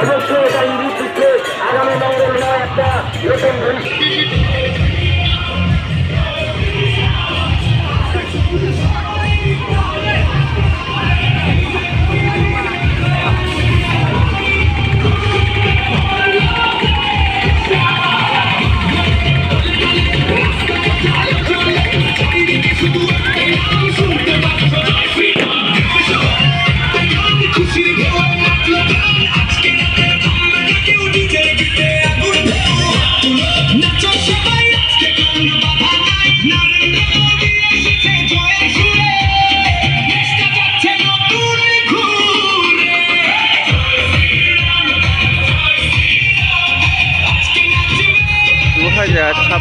অবশ্যই এটা ইঙ্গিত দিচ্ছে আগামী মঙ্গল নয় একটা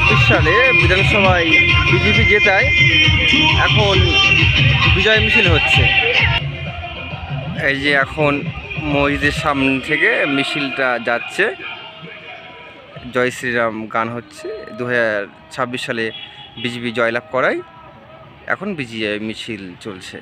নতুন সালে বিধানসভায় বিজেপি জেতায় এখন বিজয় মিছিল হচ্ছে। এই যে এখন মসজিদের সামনে থেকে মিছিলটা যাচ্ছে, জয় শ্রীরাম গান হচ্ছে। 2026 সালে বিজেপি জয়লাভ করায় এখন বিজয় মিছিল চলছে।